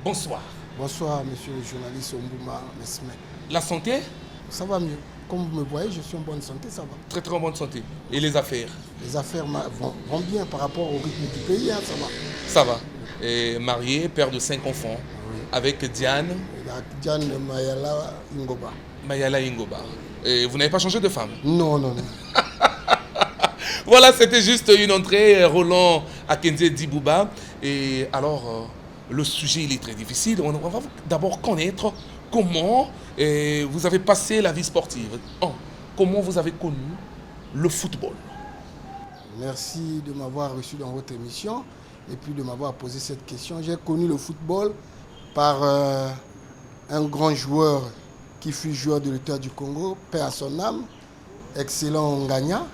Bonsoir. Bonsoir, monsieur le journaliste Ombouma Mesme. La santé? Ça va mieux. Comme vous me voyez, je suis en bonne santé, ça va. Très très en bonne santé. Et les affaires? Les affaires vont bien par rapport au rythme du pays, hein, ça va. Ça va. Et marié, père de 5 enfants, oui. Avec Diane? Diane Mayala Ingoba. Mayala Ingoba. Et vous n'avez pas changé de femme? Non, non, non. Voilà, c'était juste une entrée. Roland Akenzie Dibouba. Et alors... le sujet il est très difficile. On va d'abord connaître comment vous avez passé la vie sportive. Comment vous avez connu le football. Merci de m'avoir reçu dans votre émission et puis de m'avoir posé cette question. J'ai connu le football par un grand joueur qui fut joueur de l'État du Congo, paix à son âme, excellent Nganya,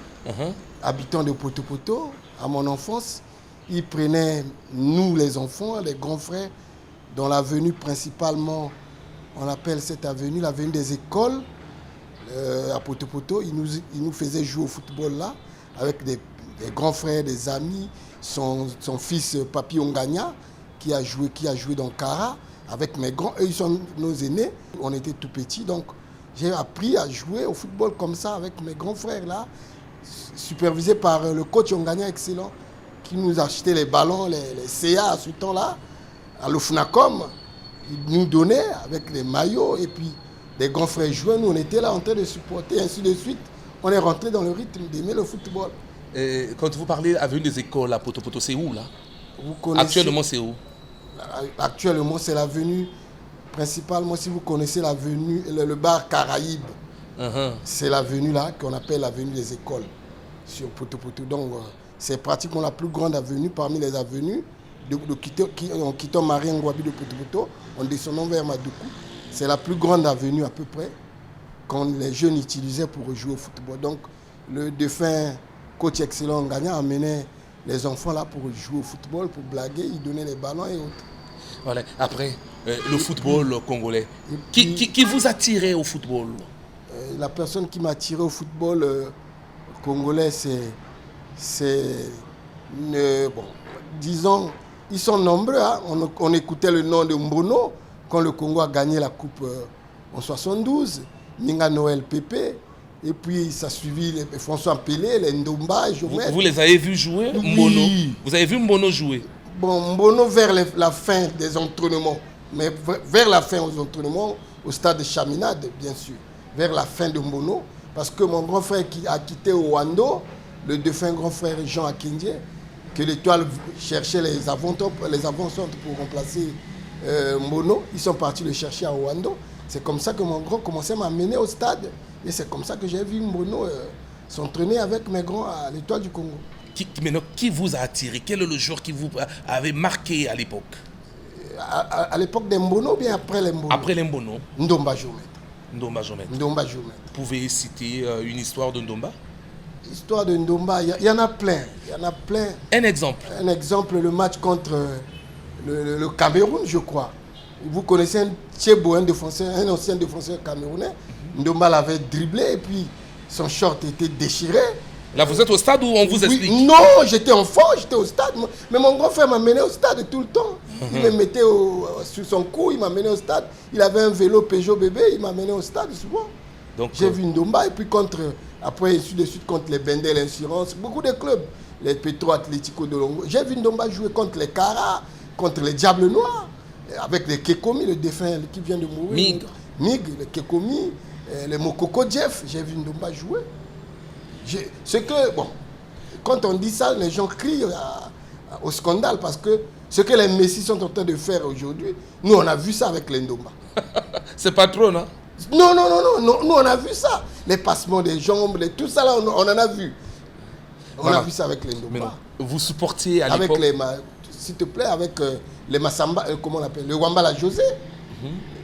habitant de Poto à mon enfance. Il prenait, nous les enfants, les grands frères, dans l'avenue principalement, on appelle cette avenue l'avenue des écoles, à Poto. Il nous faisait jouer au football là, avec des grands frères, des amis, son fils Papi Onganya, qui a joué dans Kara, avec mes grands, eux ils sont nos aînés, on était tout petits, donc j'ai appris à jouer au football comme ça, avec mes grands frères là, supervisé par le coach Onganya excellent, qui nous achetait les ballons, les CA à ce temps-là, à l'OFNACOM. Il nous donnait avec les maillots et puis les grands frères jouaient, nous on était là en train de supporter, ainsi de suite. On est rentré dans le rythme d'aimer le football. Et quand vous parlez avenue des écoles à Poto, c'est où là? Vous connaissez, actuellement c'est où? Actuellement c'est l'avenue, principalement si vous connaissez l'avenue, le bar Caraïbe. C'est l'avenue là qu'on appelle l'avenue des écoles sur Poto. Donc, c'est pratiquement la plus grande avenue parmi les avenues en quittant Marie Ngouabi de Poto, en descendant vers Madoukou. C'est la plus grande avenue à peu près quand les jeunes utilisaient pour jouer au football. Donc le défunt coach excellent Nganya amenait les enfants là pour jouer au football, pour blaguer, il donnait les ballons et autres. Voilà. Après, le football congolais, qui vous attirait au football? La personne qui m'a attiré au football congolais, bon, disons, ils sont nombreux. Hein. On écoutait le nom de Mbono quand le Congo a gagné la coupe en 72, Ninga Noël Pépé, et puis ça a suivi les François Pelé, les Ndomba, Jomet. Vous les avez vus jouer, oui. Mbono? Vous avez vu Mbono jouer? Bon, Mbono vers la fin des entraînements, mais vers la fin des entraînements, au stade de Chaminade, bien sûr, vers la fin de Mbono, parce que mon grand frère qui a quitté Ouando, le défunt grand frère Jean Akindje, que l'Étoile cherchait les avant-centres pour remplacer Mbono. Ils sont partis le chercher à Ouando. C'est comme ça que mon grand commençait à m'amener au stade. Et c'est comme ça que j'ai vu Mbono s'entraîner avec mes grands à l'Étoile du Congo. Qui vous a attiré? Quel est le joueur qui vous avait marqué à l'époque? À l'époque des Mbono ou bien après les Mbono? Après les Mbono. Ndomba Jomet. Ndomba Jomet. Ndomba Jomet. Vous pouvez citer une histoire de Ndomba? L'histoire de Ndomba, il y en a plein. Un exemple. Un exemple, le match contre le Cameroun, je crois. Vous connaissez un Tchebo, un ancien défenseur camerounais. Ndomba l'avait dribblé et puis son short était déchiré. Là, vous êtes au stade ou on vous explique? Non, j'étais enfant, j'étais au stade. Mais mon grand frère m'amenait au stade tout le temps. Il me mettait sur son cou, il m'amenait au stade. Il avait un vélo Peugeot bébé, il m'amenait au stade souvent. J'ai vu Ndomba et puis après, ainsi de suite, contre les Bendel Insurance, beaucoup de clubs, les Petro Atlético de Longo. J'ai vu Ndomba jouer contre les Kara, contre les Diables Noirs, avec les Kekomi, le défunt qui vient de mourir. Mig, les Kekomi, les Mokoko Jeff. J'ai vu Ndomba jouer. C'est que, bon, quand on dit ça, les gens crient au scandale parce que ce que les Messi sont en train de faire aujourd'hui, nous, on a vu ça avec les Ndomba. C'est pas trop, non? Non, nous on a vu ça. Les passements des jambes, tout ça là, on en a vu. On a vu ça avec les Ndomba. Vous supportiez à l'époque? S'il te plaît, avec les Massamba, comment on appelle? Le Wambala José.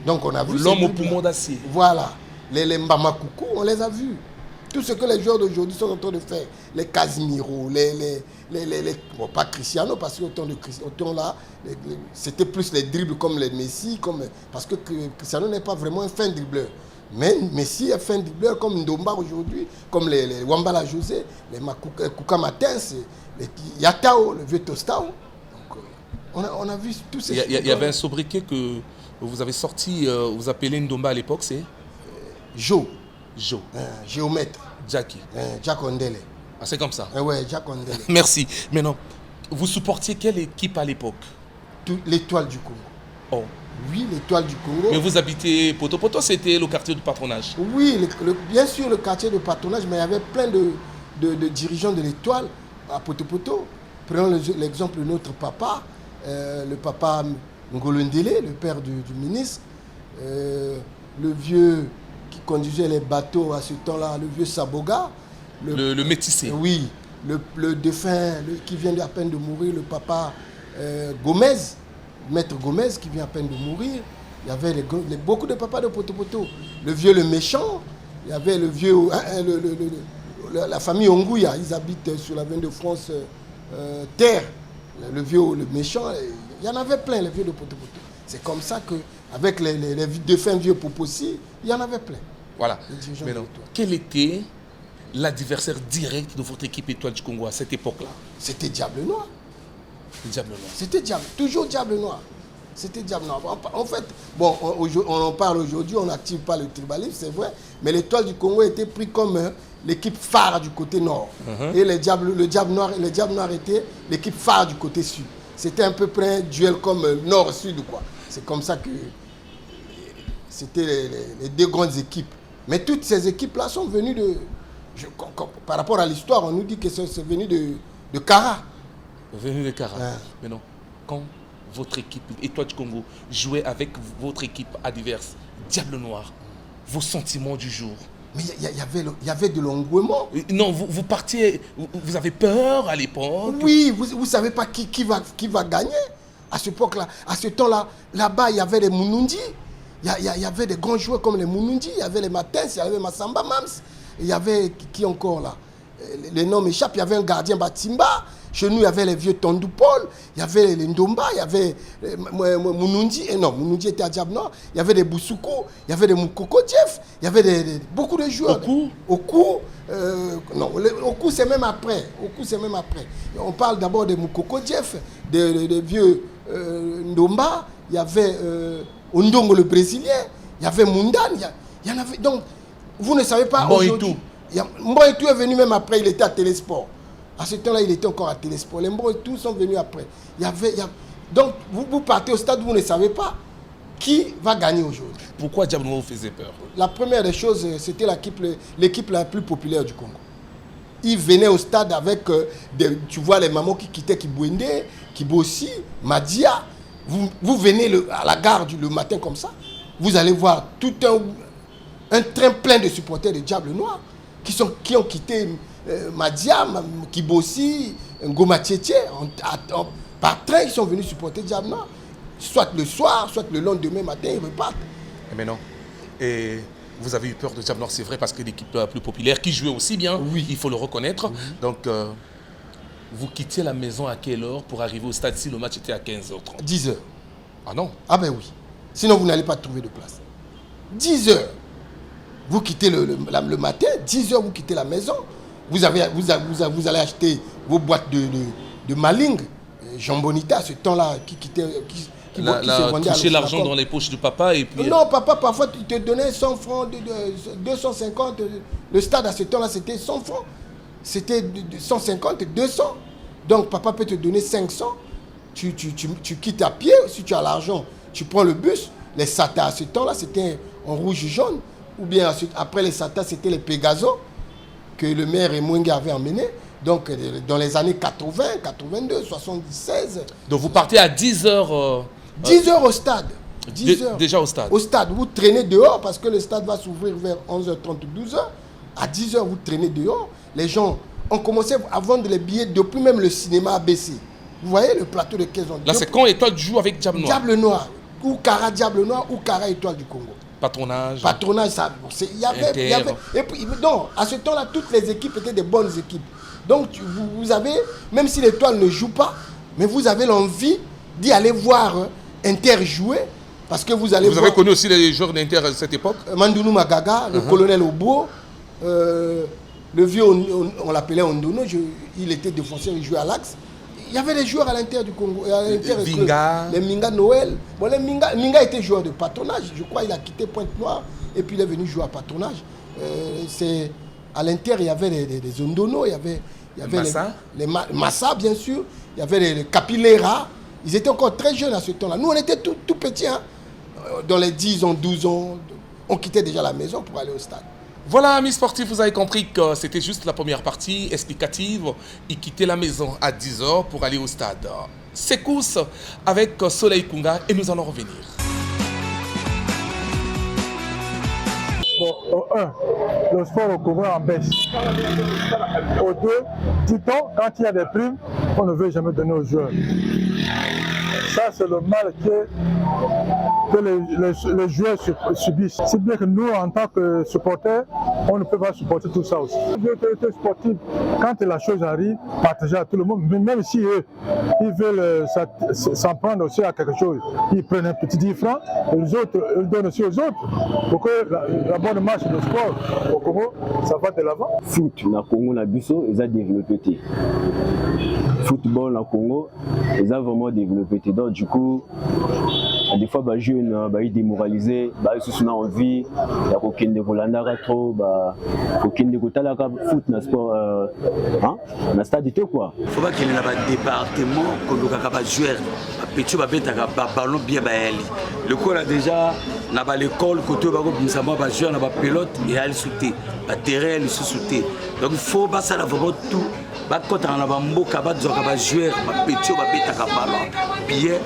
Donc on a vu l'homme au poumon d'acier. Voilà. Les Mbama Coucou, on les a vus. Tout ce que les joueurs d'aujourd'hui sont en train de faire, les Casemiro, bon, pas Cristiano, parce qu'au temps là, c'était plus les dribbles comme les Messi, parce que Cristiano n'est pas vraiment un fin dribbleur. Mais Messi est fin dribbleur comme Ndomba aujourd'hui, comme les Wambala José, les Kuka Matens, les Yatao, le vieux Tostao. Donc, on a vu tous ces... Il y avait un sobriquet que vous avez sorti, vous appelez Ndomba à l'époque, c'est Joe. Géomètre. Jackie. Jack Ondele. Ah, c'est comme ça. Ouais, Jack Ondele. Merci. Maintenant, vous supportiez quelle équipe à l'époque? L'Étoile du Congo. Oh. Oui, l'Étoile du Congo. Mais vous habitez Poto Poto, c'était le quartier de patronage? Oui, bien sûr le quartier de patronage, mais il y avait plein de dirigeants de l'Étoile à Poto Poto. Prenons l'exemple de notre papa, le papa Ngolo Ndele, le père du ministre, le vieux qui conduisait les bateaux à ce temps-là, le vieux Saboga. Le métissé. Oui, le défunt qui vient à peine de mourir, le papa Gomez, maître Gomez qui vient à peine de mourir. Il y avait beaucoup de papas de Poto Poto. Le vieux le méchant, il y avait le vieux, la famille Ongouya, ils habitent sur la veine de France Terre. Le vieux le méchant, il y en avait plein, les vieux de Poto Poto. C'est comme ça qu'avec les défunts vieux Popossi, il y en avait plein. Voilà. Mais non, quel était l'adversaire direct de votre équipe Étoile du Congo à cette époque-là? C'était Diable Noir. Diable Noir. C'était toujours Diable Noir. C'était Diable Noir. En fait, bon, on en parle aujourd'hui, on n'active pas le tribalisme, c'est vrai, mais l'Étoile du Congo était pris comme l'équipe phare du côté nord. Et le Diable Noir était l'équipe phare du côté sud. C'était à peu près un duel comme nord-sud, quoi. C'est comme ça que c'était les deux grandes équipes. Mais toutes ces équipes-là sont venues par rapport à l'histoire, on nous dit que c'est venu de Kara. Venu de Kara. Mais non, quand votre équipe, Étoile du Congo, jouait avec votre équipe adverse, Diable Noir, vos sentiments du jour? Mais il y avait de l'engouement. Non, vous partiez, vous avez peur à l'époque? Oui, vous ne savez pas qui va gagner à cette époque-là. À ce temps-là, là-bas, il y avait les Mounundi. Il y avait des grands joueurs comme les Mounundi, il y avait les Matens, il y avait Massamba Mams. Il y avait qui encore là? Les noms m'échappent. Il y avait un gardien Batimba. Chez nous, il y avait les vieux Tondou Paul. Il y avait les Ndomba. Il y avait Mounundi. Et non, Mounundi était à Diable Noir. Il y avait des Boussoukou. Il y avait des Moukoko Jeff. Il y avait beaucoup de joueurs. Oku. Non, Oku, c'est même après. On parle d'abord de Moukoko Jeff, des vieux Ndomba. Il y avait Ondongo le Brésilien. Il y avait Mundan. Il y en avait. Donc, vous ne savez pas aujourd'hui. Mboitou est venu même après, il était à Télésport. À ce temps-là, il était encore à Télésport. Les Mboitou sont venus après. Donc, vous partez au stade, vous ne savez pas qui va gagner aujourd'hui. Pourquoi Diable Noir vous faisait peur? La première des choses, c'était l'équipe la plus populaire du Congo. Ils venaient au stade avec, tu vois, les mamans qui quittaient Kibouende, Kibossi, Madia. Vous venez à la gare le matin comme ça, vous allez voir tout un train plein de supporters de Diable Noir qui ont quitté Madia, Kibossi, Ngoma Tchétché. Par train, ils sont venus supporter Diable Noir. Soit le soir, soit le lendemain matin, ils repartent. Mais non. Et vous avez eu peur de Diable Noir, c'est vrai, parce que l'équipe la plus populaire, qui jouait aussi bien, oui, il faut le reconnaître. Donc, vous quittiez la maison à quelle heure pour arriver au stade si le match était à 15h30? 10h. Ah non? Ah ben oui. Sinon, vous n'allez pas trouver de place. 10h. Vous quittez le matin, 10h, vous quittez la maison. Vous allez acheter vos boîtes de Maling, Jambonita, à ce temps-là, qui toucher l'argent dans les poches du papa et puis... Non, papa, parfois, il te donnait 100 francs, 250. Le stade, à ce temps-là, c'était 100 francs. C'était 150, 200. Donc, papa peut te donner 500. Tu quittes à pied. Si tu as l'argent, tu prends le bus. Les SATA, à ce temps-là, c'était en rouge et jaune. Ou bien, après les SATA, c'était les Pegaso que le maire Emouengue avait emmené. Donc, dans les années 80, 82, 76. Donc, vous partez à 10h 10h au stade. 10h. Déjà au stade. Au stade, vous traînez dehors parce que le stade va s'ouvrir vers 11h30, 12h. À 10h, vous traînez dehors. Les gens ont commencé à vendre les billets depuis même le cinéma ABC. Vous voyez le plateau de 15 ans. Là, c'est quand Étoile joue avec Diable Noir. Diable Noir. Ou Kara Diable Noir ou Kara Étoile du Congo. Patronage. Patronage, ça. Il y avait. Et puis, non, à ce temps-là, toutes les équipes étaient des bonnes équipes. Donc, vous avez, même si l'Étoile ne joue pas, mais vous avez l'envie d'y aller voir Inter jouer. Parce que vous allez Vous avez connu aussi les joueurs d'Inter à cette époque? Mandounou Magaga, le colonel Obo, le vieux, on l'appelait Ondono, il était défenseur, il jouait à l'Axe. Il y avait les joueurs à l'Inter du Congo. Vinga. Les Minga Noël. Bon, Minga était joueur de patronage. Je crois qu'il a quitté Pointe-Noire et puis il est venu jouer à patronage. À l'Inter, il y avait les Ondono, il y avait Massa. les Massa, bien sûr. Il y avait les Capilera. Ils étaient encore très jeunes à ce temps-là. Nous, on était tout petits. Hein. Dans les 10 ans, 12 ans, on quittait déjà la maison pour aller au stade. Voilà, amis sportifs, vous avez compris que c'était juste la première partie explicative. Ils quittaient la maison à 10h pour aller au stade. Secousse avec Soleil Kunga et nous allons revenir. Bon, au 1, le sport au Congo en baisse. Au 2, dit-on, quand il y a des primes, on ne veut jamais donner aux joueurs. Ça, c'est le mal que les joueurs subissent. C'est bien que nous, en tant que supporters, on ne peut pas supporter tout ça aussi. L'autorité sportive, quand la chose arrive, partager à tout le monde, même si eux, ils veulent s'en prendre aussi à quelque chose, ils prennent un petit 10 francs, et les autres, ils donnent aussi aux autres, pour que la bonne marche de sport au Congo, ça va de l'avant. Foot, na Congo, na biso, ils ont développé. Football na Congo, ils ont vraiment développé. Donc du coup, des fois, les jeunes sont démoralisés, ils ont envie, ils ne veulent trop, ils ne veulent pas foot dans le sport, dans le stade. Il faut pas qu'il y ait un département, qu'on ait des joueurs, des ballons bien. Le coup là déjà, dans l'école, côté des joueurs, des pilotes, et ils sont sautés, des terrains, ils sont sautés. Donc il faut pas ça vraiment tout. Quand on a un mboka, on a des joueurs, des petits, des ballons, bien.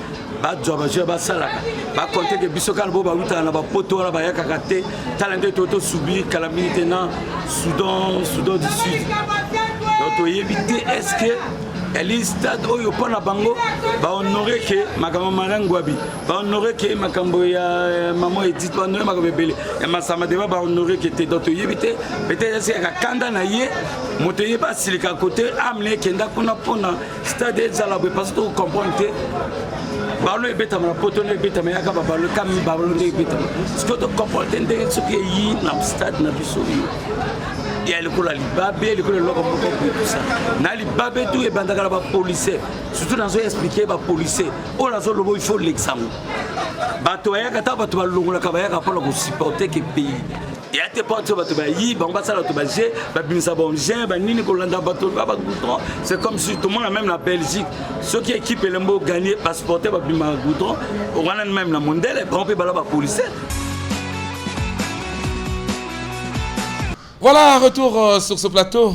Badjoba joueur basala ba compter que bisoka bo ba wita na ba poto na ba yaka kate talent toto subir calamité na Soudan du Sud. Donc éviter est-ce que eli stade oyo pona bango ba honorer que makama marangwabi ba honorer que makambo ya maman Edith ba honorer makambo belé et masama deba ba honorer que te donc éviter peut-être c'est ka kanda na ye motoye ba silika côté amne kenda kuna pona stade ezala parce que vous comprenez ballon est bête à ma pote, on est bête à ma yaka, ballon comme ballon est bête. Ce que tu comprends, c'est que il y a un stade dans le sol. Il y a le coup là, libabé, le coup là, comme tout ça. Na libabé tout est bandagala ba policier. Surtout dans un expliquer ba policier. On a zone il faut l'examen. Bato yaka ta bato ba longola ka ba yaka pour le supporter que pays. Il y a des portes bato ba yi, ba ngasa la to ba je, ba binisa ba onje, ba nini ko landa bato ba goudron. C'est comme si tout le monde même la Belgique, ceux qui équipent l'embo gagner passeporter ba bima goudron, on a même la mondiale, ba on peut ba la policier. Voilà, retour sur ce plateau.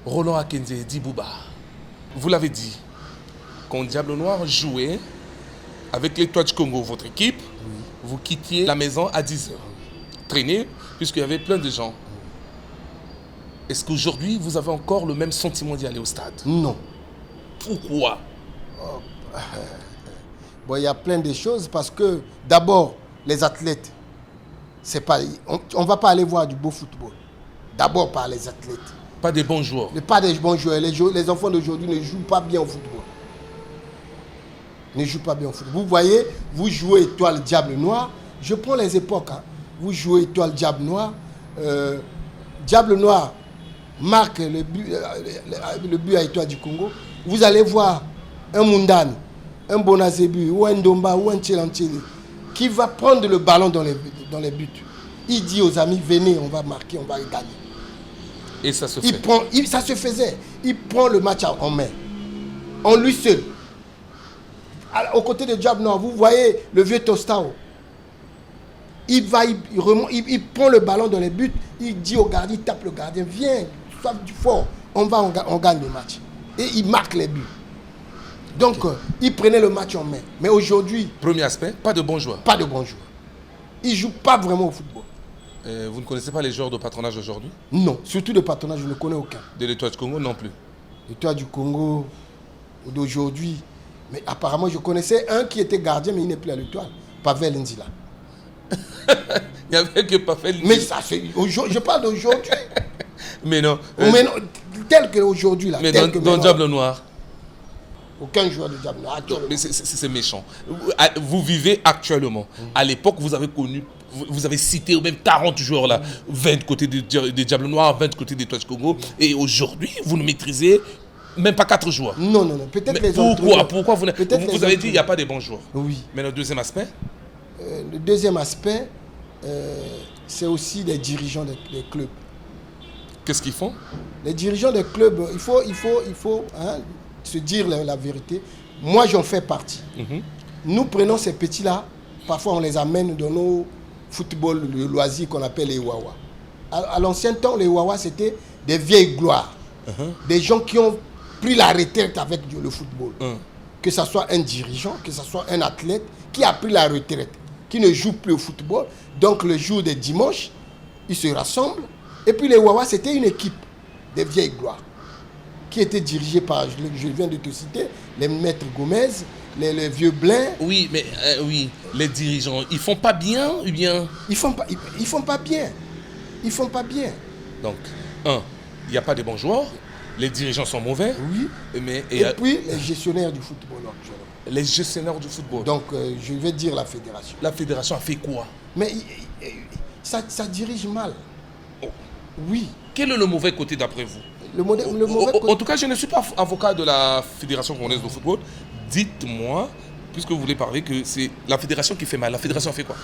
Roland Akenze Dibouba, vous l'avez dit, quand Diable Noir jouait avec l'Étoile du Congo, votre équipe, vous quittiez la maison à 10h. Traîner, puisqu'il y avait plein de gens. Est-ce qu'aujourd'hui, vous avez encore le même sentiment d'y aller au stade? Non. Pourquoi? Bon, il y a plein de choses parce que, d'abord, les athlètes, c'est pas, on ne va pas aller voir du beau football. D'abord par les athlètes. Pas des bons joueurs. Pas des bons joueurs. Les enfants d'aujourd'hui ne jouent pas bien au football. Ne jouent pas bien au football. Vous voyez, vous jouez Étoile Diable Noir. Je prends les époques. Hein. Vous jouez Étoile Diable Noir. Diable Noir marque le but à Étoile du Congo. Vous allez voir un Mundane, un Bonazebu, ou un Domba, ou un Tchelancheli qui va prendre le ballon dans les buts. Il dit aux amis, venez, on va marquer, on va gagner. Et ça se fait. Ça se faisait. Il prend le match en main. En lui seul. Aux côtés de Diable Noir, vous voyez le vieux Tostao. Il prend le ballon dans les buts. Il dit au gardien, il tape le gardien, viens, sois du fort. On gagne le match. Et il marque les buts. Donc, il prenait le match en main. Mais aujourd'hui... Premier aspect, pas de bons joueurs. Pas de bons joueurs. Ils ne jouent pas vraiment au football. Vous ne connaissez pas les joueurs de patronage aujourd'hui? Non, surtout de patronage, je ne connais aucun. De l'Étoile du Congo non plus? L'Étoile du Congo d'aujourd'hui. Mais apparemment, je connaissais un qui était gardien, mais il n'est plus à l'Étoile. Pavel Nzila. Il n'y avait que Pafel. Mais ça, je parle d'aujourd'hui. Mais non. Mais non, tel qu'aujourd'hui, là. Mais tel que dans maintenant, Diable Noir. aucun joueur de Diable Noir. Actuellement. Mais c'est méchant. Vous vivez actuellement. À l'époque, vous avez connu, vous avez cité même 40 joueurs là. 20 côté des Diables Noirs, 20 côté des Étoiles du Congo. Et aujourd'hui, vous ne maîtrisez même pas 4 joueurs. Non. Peut-être les Pourquoi vous avez dit qu'il n'y a pas de bons joueurs. Oui. Mais le deuxième aspect le deuxième aspect, c'est aussi les dirigeants des clubs. Qu'est-ce qu'ils font? Les dirigeants des clubs, il faut se dire la vérité. Moi, j'en fais partie. Nous prenons ces petits-là, parfois on les amène dans nos footballs de loisirs qu'on appelle les Wawa. À l'ancien temps, les Wawa, c'était des vieilles gloires. Des gens qui ont pris la retraite avec le football. Que ce soit un dirigeant, que ce soit un athlète qui a pris la retraite, qui ne joue plus au football. Donc le jour des dimanches, ils se rassemblent. Et puis les Wawa, c'était une équipe des vieilles gloires qui était dirigée par, je viens de te citer, les maîtres Gomez, les vieux Blin. Oui, mais les dirigeants, ils font pas bien ou bien? Ils font pas bien. Ils font pas bien. Donc, il n'y a pas de bons joueurs. Les dirigeants sont mauvais. Oui. Et puis les gestionnaires du football actuellement. Les gestionnaires du football. Donc, je vais dire la fédération. La fédération a fait quoi? Mais ça dirige mal. Oui. Quel est le mauvais côté d'après vous? Le mauvais côté. En tout cas, je ne suis pas avocat de la Fédération congolaise de football. Dites-moi, puisque vous voulez parler, que c'est la fédération qui fait mal. La fédération fait quoi?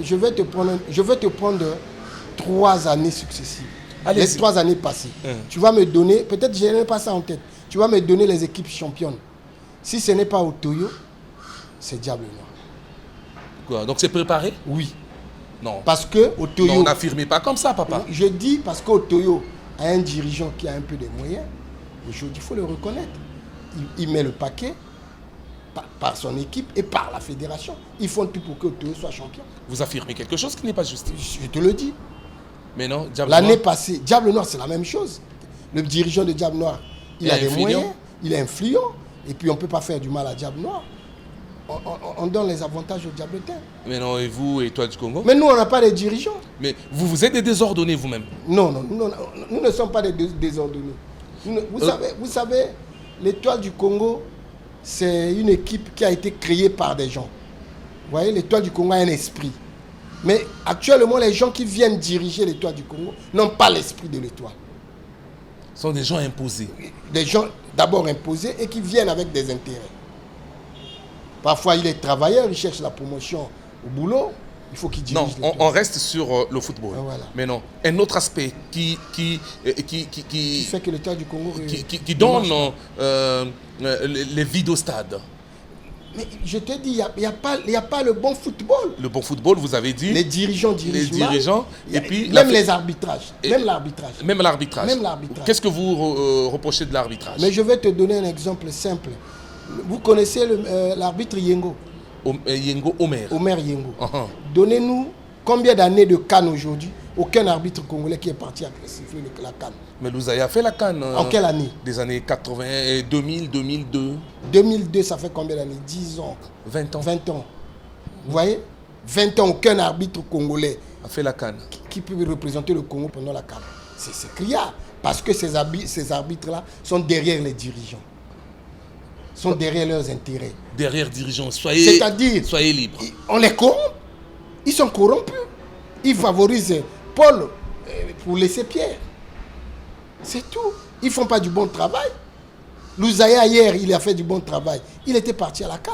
Je vais te prendre 3 années successives. Allez-y. Les 3 années passées. Tu vas me donner, peut-être je n'ai pas ça en tête, tu vas me donner les équipes championnes. Si ce n'est pas Otoyo, c'est Diable Noir. Quoi? Donc c'est préparé? Oui. Non. Parce que Otoyo... Non, n'affirmez pas comme ça, papa. Je dis parce qu'Otoyo a un dirigeant qui a un peu de moyens. Aujourd'hui, il faut le reconnaître. Il met le paquet par son équipe et par la fédération. Ils font tout pour que Otoyo soit champion. Vous affirmez quelque chose qui n'est pas juste. Je te le dis. Mais non, Diable L'année Noir. passée, Diable Noir, c'est la même chose. Le dirigeant de Diable Noir, il a des moyens, il est influent. Et puis on ne peut pas faire du mal à Diable Noir. On donne les avantages au Diabletin. Mais non, et vous, Étoile du Congo? Mais nous, on n'a pas de dirigeants. Mais vous êtes des désordonnés vous-même. Non, nous ne sommes pas des désordonnés. Vous savez, l'Étoile du Congo, c'est une équipe qui a été créée par des gens. Vous voyez, l'Étoile du Congo a un esprit. Mais actuellement, les gens qui viennent diriger l'Étoile du Congo n'ont pas l'esprit de l'Étoile. Ce sont des gens imposés. Des gens d'abord imposés et qui viennent avec des intérêts. Parfois, il est travailleur, il cherche la promotion au boulot. Il faut qu'il dirige. Non, on reste sur le football. Voilà. Mais non, un autre aspect qui fait que l'État du Congo qui donne les vides au stade. Mais je te dis, il n'y a pas le bon football. Le bon football, vous avez dit. Les dirigeants dirigent. Et puis même les arbitrages. Même l'arbitrage. Même l'arbitrage. Même l'arbitrage. Qu'est-ce que vous reprochez de l'arbitrage? Mais je vais te donner un exemple simple. Vous connaissez l'arbitre Yengo? Yengo Omer. Omer Yengo. Donnez-nous combien d'années de CAN aujourd'hui? Aucun arbitre congolais qui est parti à siffler la CAN. Mais Louzaïa a fait la CAN. En quelle année? Des années 80, 2000, 2002. 2002, ça fait combien d'années? 10 ans. 20 ans. 20 ans. Vous voyez? 20 ans, aucun arbitre congolais a fait la CAN. Qui peut représenter le Congo pendant la CAN. C'est criard. Parce que ces arbitres-là sont derrière les dirigeants. Sont derrière leurs intérêts. Derrière dirigeants. C'est-à-dire, soyez libres. On les corrompt. Ils sont corrompus. Ils favorisent Paul pour laisser Pierre. C'est tout. Ils ne font pas du bon travail. Louzaïa, hier, il a fait du bon travail. Il était parti à la CAN.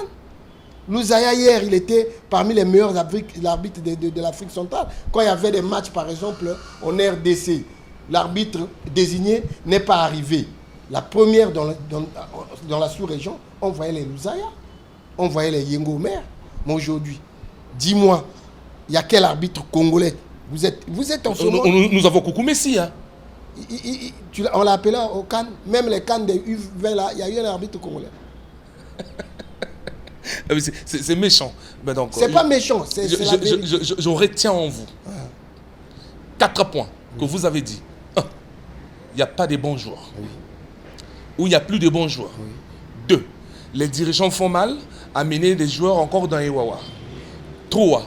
Louzaïa, hier, il était parmi les meilleurs arbitres de l'Afrique centrale. Quand il y avait des matchs, par exemple, en RDC, l'arbitre désigné n'est pas arrivé. La première dans la sous-région, on voyait les Louzaïa, on voyait les Yengo Omer. Mais aujourd'hui, dis-moi, il y a quel arbitre congolais? Vous êtes en ce moment... Nous avons Coucou Messi, hein. On l'a appelé au CAN. Même les CAN des U20 là, il y a eu un arbitre congolais. C'est méchant. C'est pas méchant. Je retiens en vous 4 points que vous avez dit. 1. Il n'y a pas de bons joueurs. Oui. Ou il n'y a plus de bons joueurs. Oui. 2. Les dirigeants font mal à mener des joueurs encore dans les Wawa. 3.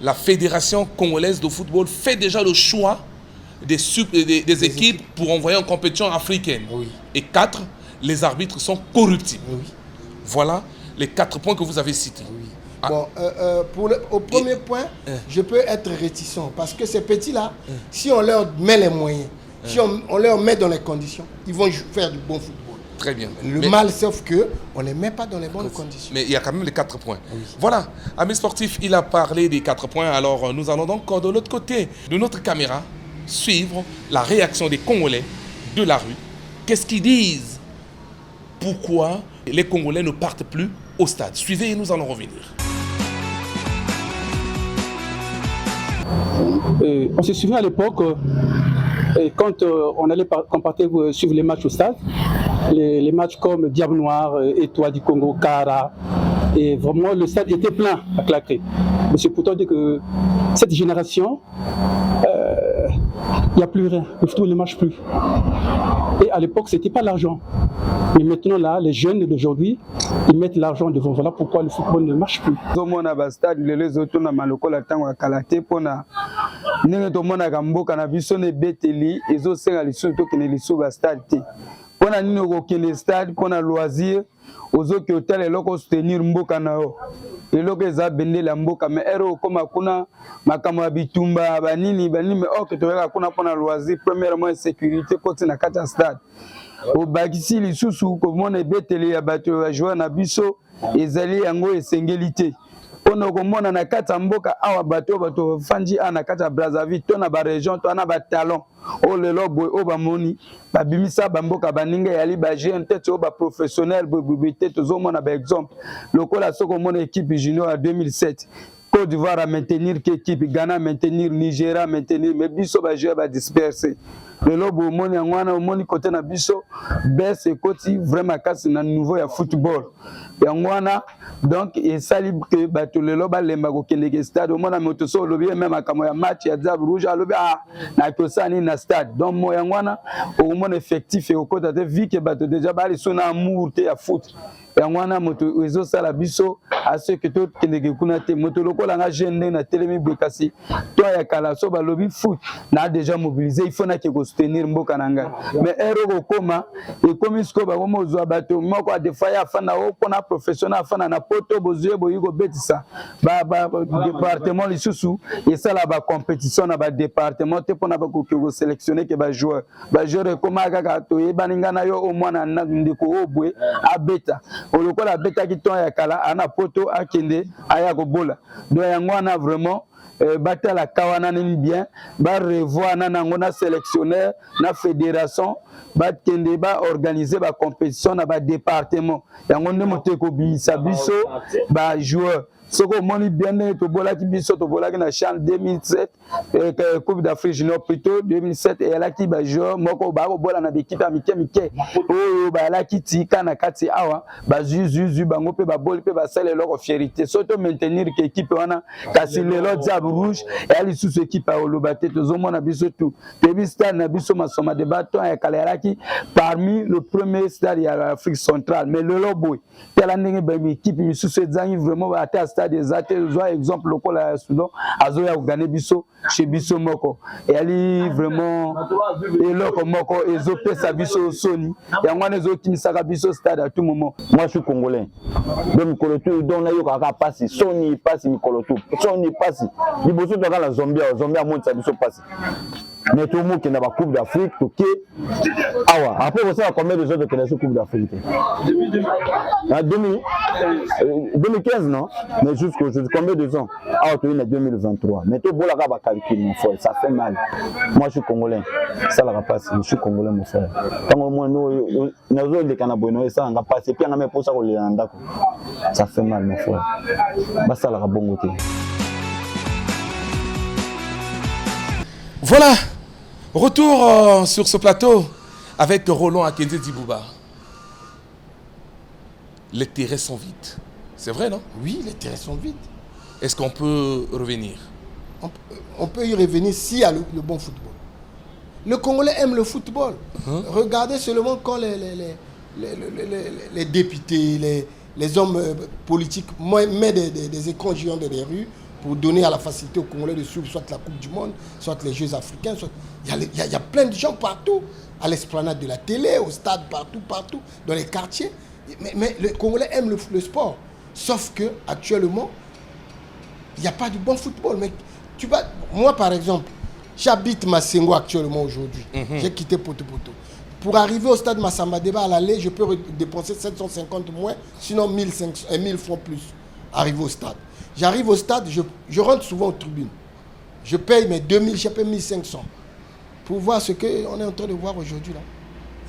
la Fédération congolaise de football fait déjà le choix des équipes pour envoyer en compétition africaine. Oui. Et 4, les arbitres sont corruptibles. Oui. Voilà les 4 points que vous avez cités. Oui. Ah. Bon, au premier point, je peux être réticent parce que ces petits-là, si on leur met les moyens, si on leur met dans les conditions, ils vont faire du bon football. Très bien. Le mal, sauf qu'on ne les met pas dans les bonnes conditions. Mais il y a quand même les 4 points. Oui. Voilà, ami sportif, il a parlé des 4 points. Alors nous allons donc de l'autre côté de notre caméra suivre la réaction des Congolais de la rue. Qu'est-ce qu'ils disent? Pourquoi les Congolais ne partent plus au stade? Suivez et nous allons revenir. On se souvient à l'époque, quand on partait suivre les matchs au stade, les matchs comme Diable Noir, Étoile du Congo, Kara, et vraiment le stade était plein à claquer. Mais c'est pourtant dire que cette génération, il n'y a plus rien, le football ne marche plus. Et à l'époque, ce n'était pas l'argent. Mais maintenant, là, les jeunes d'aujourd'hui, ils mettent l'argent devant. Voilà pourquoi le football ne marche plus. Pona nini okokende stade pona loisir ozoki hotel eloko soutenir mboka na yo eloko eza bendela mboka mais ero okoma kuna makambo ya bitumba banini me oke toyaka kuna pona loisir premièrement sécurité koti na kati ya stade obakisi lisusu komona ebeteli ya bato ya joueur na biso ezali yango esengeli te mpona komona na kati ya mboka awa bato fandi a na kati ya Brazzaville to na baregion to na batalon oyo lelo boye oyo bamoni babimisa bamboka baninga yali bajeune te oyo baprofessionnel boye te tozomona baexemple lokola soki omona équipe junior ya 2007 Côte d'Ivoire à maintenir qu'équipe, Ghana à maintenir, Nigeria à maintenir, mais biso ba jouer ba disperser. Le lobo moni angwana moni côté na biso baisse côté vraiment casse na nouveau ya football. Yangwana donc et sali que bato le loba lemba ko kende stade mona moto so lobi même akamo ya match ya Diable Rouge lobi na tosani na stade. Donc mo yangwana au mon effectif et au côté de vie que bato déjà ba sona amour te ya foot. Yangwana moto ezo sala biso à ce que tout kende kuna te moto lokola nga jeune na telemi bekasi toi ya kala so ba lobi foot na déjà mobilisé il faut na ke ko soutenir mboka nanga mais ero koma et comme isko ba mo zo bato moko a defaya afana o kona professionnel afana na poto bozuye boyiko betisa ba département lisusu et ça la ba compétition na ba département te pona ba ko sélectionner ke ba joueur koma kaka to yebaninga na yo au mwana na ndeko obwe abeta olokola beta ki ton ya kala ana poto akende aya ko bola do yangwana vraiment batala kawana ni bien ba revoir na ngona sélectionneur na fédération ba kende ba organiser ba compétition na ba département yangonde moteko bisa biso ba joueur soko moni bien to bola ki biso to bola ki na CHAN 2007 Coupe d'Afrique junior plutôt 2007 et la ki ba joueur moko ba ko bola na équipe amike oyo ba la ki tika na kati awa ba zuzu bango pe ba boli pe ba sala leur fierté surtout maintenir que équipe wana kasi lelo Diable Rouge et ali sous équipe a olobate to zo mona biso tout debi stade na biso masoma de baton ya kalera ki parmi le premier stade ya Afrique centrale mais lelo boy tela ndenge ba équipe misusu ezangi vraiment ba ata des athées, exemple local à Soudan, Azoya Ogane Biso, chez Biso Moko. Et ali vraiment, et là comme Moko, et Zopé Sabiso Sony, et en moins autres qui sera Biso stade à tout moment. Moi je suis congolais. Donc Mikolotou, donc là il y a passé, Sony passe Mikolotou, Sony passe. Il faut que la zombie monte Sabiso passe. Mais tout le monde qui n'a pas Coupe d'Afrique, ok. Ah ouais. Après vous savez combien de gens qui ont la Coupe d'Afrique? 2015 non? Mais jusqu'aujourd'hui, combien de gens? Ah, tu es en 2023. Mais tout le monde a calculé, mon frère. Ça fait mal. Moi, je suis congolais. Ça ne va pas passer. Je suis congolais, mon frère. Quand moi, nous avons les Canabouins, ça ne va pas passer. Puis, on a mis pour ça, ça fait mal, mon frère. Ça ne va pas bon côté. Voilà, retour sur ce plateau avec Roland Akendi Dibouba. Les terrains sont vides. C'est vrai, non? Oui, les terrains sont vides. Est-ce qu'on peut revenir? On peut y revenir s'il y a le bon football. Le Congolais aime le football. Regardez seulement quand les députés, les hommes politiques mettent des écrans géants dans les rues pour donner à la facilité aux Congolais de suivre soit la Coupe du Monde, soit les Jeux africains. Il y a plein de gens partout, à l'esplanade de la télé, au stade, partout, dans les quartiers. Mais les Congolais aiment le sport. Sauf qu'actuellement, il n'y a pas de bon football. Mais moi, par exemple, j'habite Massengo actuellement aujourd'hui. J'ai quitté Poto. Pour arriver au stade Massamba Déba à l'aller, je peux dépenser 750 moins, sinon 1000 francs plus. Arriver au stade. J'arrive au stade, je rentre souvent aux tribunes. Je paye mes 2000, je paye 1500. Pour voir ce qu'on est en train de voir aujourd'hui là.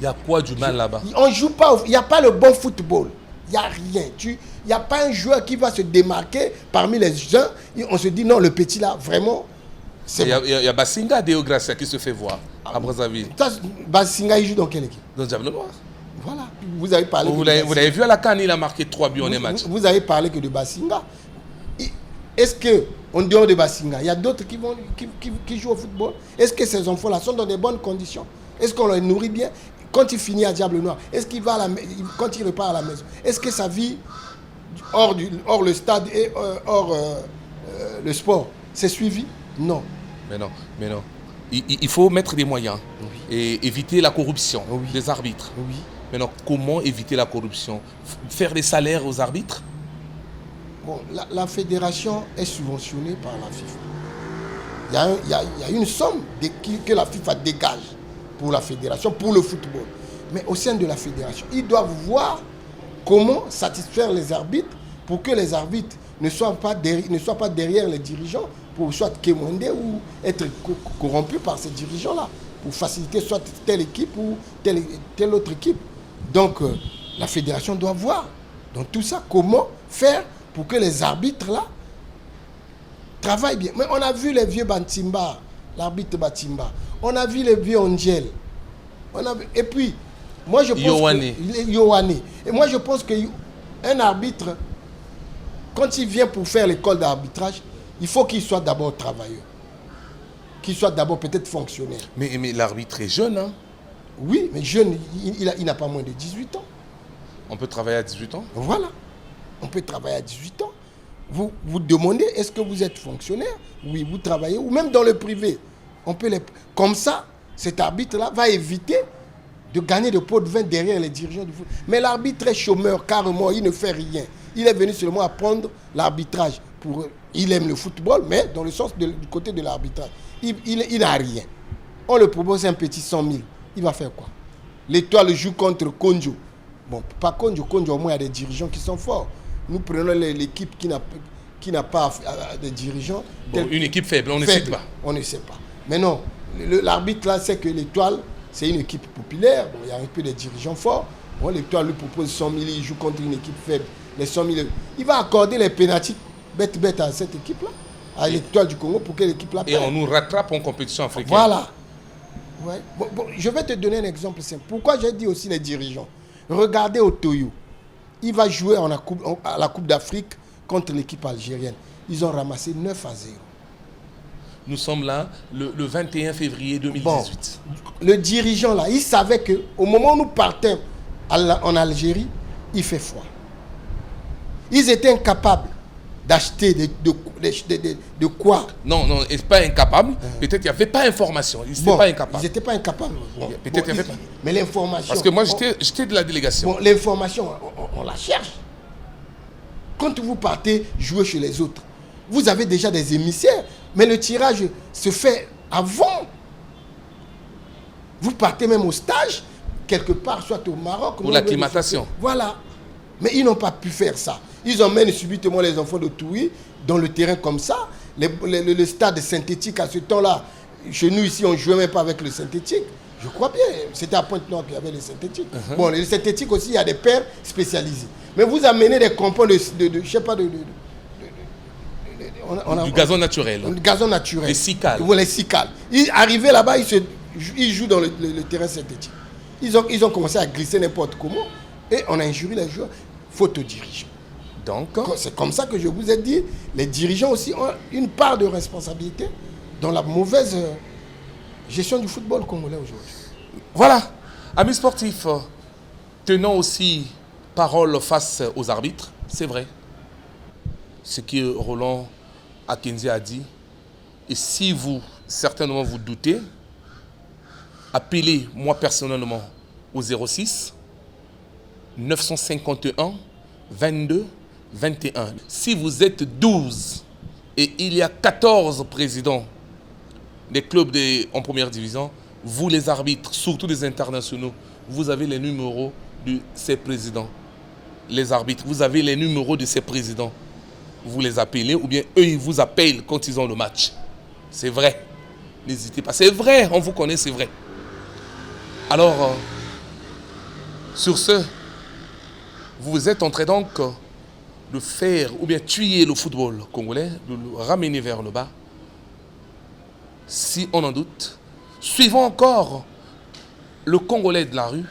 Il y a quoi du mal là-bas? On joue pas, il n'y a pas le bon football. Il n'y a rien. Il n'y a pas un joueur qui va se démarquer parmi les gens. On se dit non, le petit là, vraiment. Il y a Bassinga Deogracia qui se fait voir à Brazzaville. Bassinga, il joue dans quelle équipe? Dans Diable Noir. Voilà. Vous avez parlé. Vous l'avez vu à la CAN, il a marqué 3 buts en un match. Vous avez parlé que de Bassinga. Est-ce qu'en dehors de Bassinga, il y a d'autres qui jouent au football? Est-ce que ces enfants-là sont dans de bonnes conditions? Est-ce qu'on les nourrit bien? Quand il finit à Diable Noir, est-ce qu'il va quand il repart à la maison, est-ce que sa vie hors le stade et hors le sport, c'est suivi? Non. Mais non. Il faut mettre des moyens et éviter la corruption des arbitres. Oui. Maintenant, comment éviter la corruption? Faire des salaires aux arbitres? Bon, la fédération est subventionnée par la FIFA. Il y a une somme que la FIFA dégage pour la fédération, pour le football. Mais au sein de la fédération, ils doivent voir comment satisfaire les arbitres pour que les arbitres ne soient pas derrière les dirigeants pour soit quémander ou être corrompus par ces dirigeants-là, pour faciliter soit telle équipe ou telle autre équipe. Donc, la fédération doit voir dans tout ça comment faire pour que les arbitres là travaillent bien. Mais on a vu les vieux Bantimba, l'arbitre Batimba. On a vu les vieux Angel. Et puis, moi je pense Yohane. Et moi je pense qu'un arbitre, quand il vient pour faire l'école d'arbitrage, il faut qu'il soit d'abord travailleur. Qu'il soit d'abord peut-être fonctionnaire. Mais l'arbitre est jeune, hein? Oui, mais jeune, il n'a pas moins de 18 ans. On peut travailler à 18 ans? Voilà. On peut travailler à 18 ans. Vous demandez, est-ce que vous êtes fonctionnaire? Oui, vous travaillez, ou même dans le privé. Comme ça, cet arbitre-là va éviter de gagner de pots de vin derrière les dirigeants du foot. Mais l'arbitre est chômeur, carrément, il ne fait rien. Il est venu seulement apprendre l'arbitrage. Il aime le football, mais dans le sens du côté de l'arbitrage. Il n'a rien. On le propose un petit 100 000. Il va faire quoi? L'Étoile joue contre Konjo. Bon, pas Konjo. Konjo, au moins, il y a des dirigeants qui sont forts. Nous prenons l'équipe qui n'a pas de dirigeants. Bon, une équipe faible, on ne sait pas. On ne sait pas. Mais non, l'arbitre là sait que l'Étoile, c'est une équipe populaire. Bon, il y a un peu de dirigeants forts. Bon, l'Étoile lui propose 100 000, il joue contre une équipe faible. Les 100 000, il va accorder les pénaltys bête à cette équipe-là, à l'Étoile du Congo, pour que l'équipe là perde. Et on nous rattrape en compétition africaine. Voilà. Ouais. Bon, je vais te donner un exemple simple. Pourquoi j'ai dit aussi les dirigeants? Regardez Otoyo. Il va jouer à la Coupe d'Afrique contre l'équipe algérienne. Ils ont ramassé 9-0. Nous sommes là le 21 février 2018. Bon, le dirigeant là, il savait qu'au moment où nous partons en Algérie, il fait froid. Ils étaient incapables d'acheter de quoi? Non, ils n'étaient pas incapables. Peut-être qu'il n'y avait pas d'information. Ils n'étaient pas incapables. Ils n'étaient pas incapables. Peut-être qu'il y avait pas. Mais l'information... Parce que moi, j'étais de la délégation. Bon, l'information, on la cherche. Quand vous partez jouer chez les autres, vous avez déjà des émissaires, mais le tirage se fait avant. Vous partez même au stage, quelque part, soit au Maroc. Pour l'acclimatation. Voilà. Mais ils n'ont pas pu faire ça. Ils emmènent subitement les enfants de Touy dans le terrain comme ça. Le stade synthétique à ce temps-là, chez nous ici, on ne jouait même pas avec le synthétique. Je crois bien. C'était à Pointe-Noire qu'il y avait le synthétique. Bon, le synthétique aussi, il y a des paires spécialisées. Mais vous amenez des crampons je ne sais pas, du gazon naturel. Du gazon naturel. Les cicales. Les cicales. Arrivés là-bas, ils jouent dans le terrain synthétique. Ils ont commencé à glisser n'importe comment. Et on a injurié les joueurs. Faute aux dirigeants. Donc, c'est comme ça que je vous ai dit, les dirigeants aussi ont une part de responsabilité dans la mauvaise gestion du football congolais aujourd'hui. Voilà, amis sportifs, tenons aussi parole face aux arbitres, c'est vrai. Ce que Roland Akenzie a dit, et si vous, certainement vous doutez, appelez moi personnellement au 06 951 22 21. Si vous êtes 12 et il y a 14 présidents des clubs en première division, vous les arbitres, surtout les internationaux, vous avez les numéros de ces présidents. Les arbitres, vous avez les numéros de ces présidents. Vous les appelez ou bien eux, ils vous appellent quand ils ont le match. C'est vrai. N'hésitez pas. C'est vrai, on vous connaît, c'est vrai. Alors, sur ce, vous êtes en train donc de faire ou bien tuer le football congolais, de le ramener vers le bas. Si on en doute, suivons encore le Congolais de la rue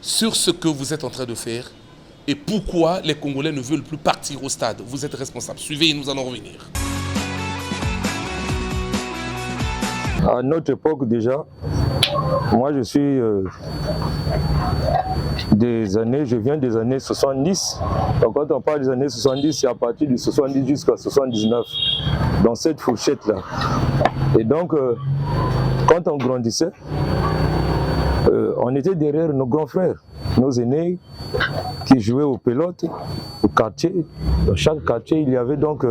sur ce que vous êtes en train de faire et pourquoi les Congolais ne veulent plus partir au stade. Vous êtes responsables. Suivez et nous allons revenir. À notre époque déjà, moi je suis je viens des années 70. Donc quand on parle des années 70, c'est à partir de 70 jusqu'à 79, dans cette fourchette-là. Et donc, quand on grandissait, on était derrière nos grands frères, nos aînés qui jouaient aux pelotes, au quartier. Dans chaque quartier, il y avait donc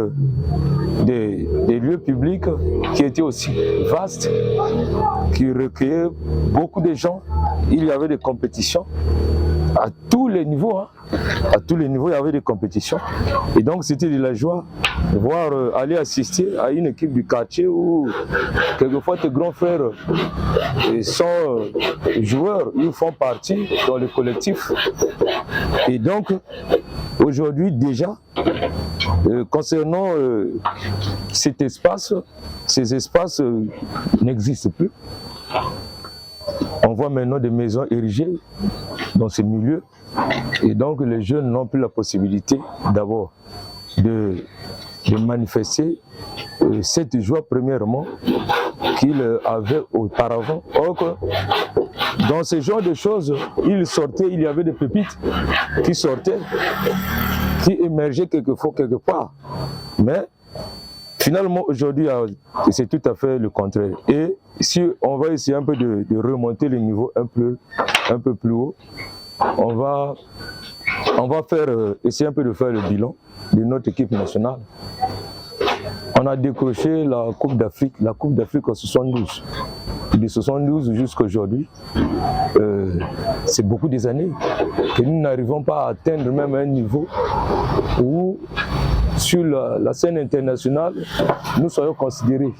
des lieux publics qui étaient aussi vastes, qui recueillaient beaucoup de gens. Il y avait des compétitions à tous les niveaux. À tous les niveaux, il y avait des compétitions. Et donc, c'était de la joie de voir aller assister à une équipe du quartier où, quelquefois, tes grands frères sont joueurs, ils font partie dans le collectif. Et donc, aujourd'hui, déjà, concernant cet espace, ces espaces n'existent plus. On voit maintenant des maisons érigées dans ces milieux. Et donc les jeunes n'ont plus la possibilité d'abord de manifester cette joie premièrement qu'ils avaient auparavant. Or que dans ce genre de choses, ils sortaient, il y avait des pépites qui sortaient, qui émergeaient quelquefois quelque part. Mais finalement aujourd'hui, c'est tout à fait le contraire. Et si on va essayer un peu de remonter le niveau un peu plus haut, on va essayer un peu de faire le bilan de notre équipe nationale. On a décroché la Coupe d'Afrique en 72. De 72 jusqu'à aujourd'hui, c'est beaucoup des années que nous n'arrivons pas à atteindre même un niveau où, sur la scène internationale, nous soyons considérés.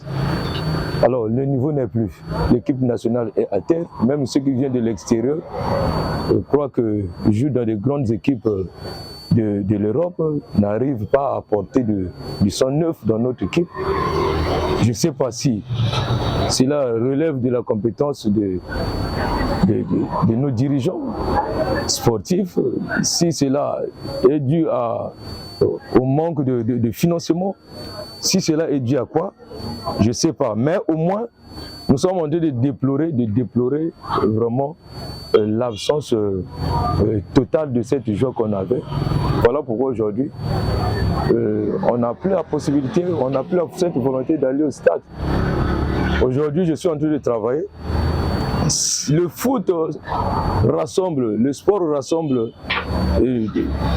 Alors, le niveau n'est plus. L'équipe nationale est à terre. Même ceux qui viennent de l'extérieur, je crois que jouent dans des grandes équipes de l'Europe, n'arrivent pas à apporter du sang neuf dans notre équipe. Je ne sais pas si cela relève de la compétence de nos dirigeants sportifs, si cela est dû au manque de financement, si cela est dû à quoi, je ne sais pas. Mais au moins, nous sommes en train de déplorer vraiment l'absence totale de cette joie qu'on avait. Voilà pourquoi aujourd'hui, on n'a plus la possibilité, on n'a plus cette volonté d'aller au stade. Aujourd'hui, je suis en train de travailler. Le foot rassemble, le sport rassemble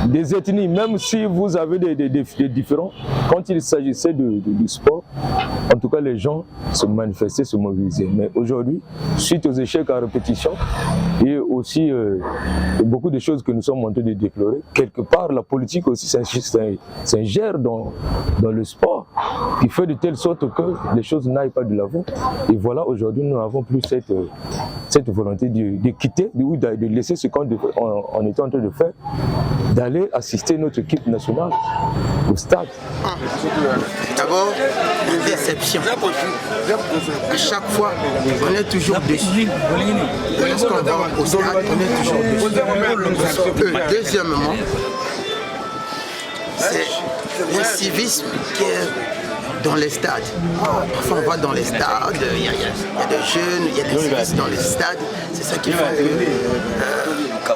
des ethnies, même si vous avez des différends. Quand il s'agissait du sport, en tout cas les gens se manifestaient, se mobilisaient. Mais aujourd'hui, suite aux échecs en répétition et aussi beaucoup de choses que nous sommes en train de déplorer, quelque part la politique aussi s'ingère dans le sport, qui fait de telle sorte que les choses n'aillent pas de l'avant. Et voilà, aujourd'hui nous n'avons plus cette volonté de quitter ou de laisser ce qu'on était en train de faire, d'aller assister notre équipe nationale au stade. D'abord, une déception. À chaque fois, on est toujours déçu. Lorsqu'on va au stade, on est toujours déçu. Deuxièmement, c'est un civisme qui est dans les stades. Parfois on va dans les stades, il y a des jeunes, il y a des civistes dans les stades. C'est ça qui fait que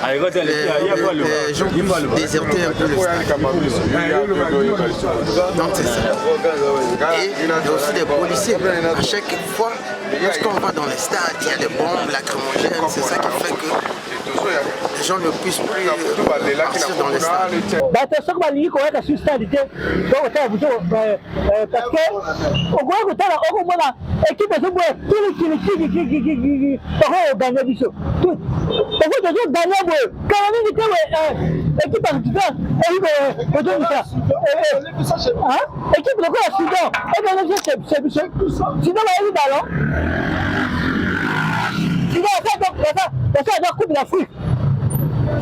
Les gens désertaient un peu le stade. Donc c'est ça. Et il y a aussi des policiers. À chaque fois, lorsqu'on va dans les stades, il y a des bombes lacrymogènes. C'est ça qui fait que les gens ne puissent plus partir dans les stades.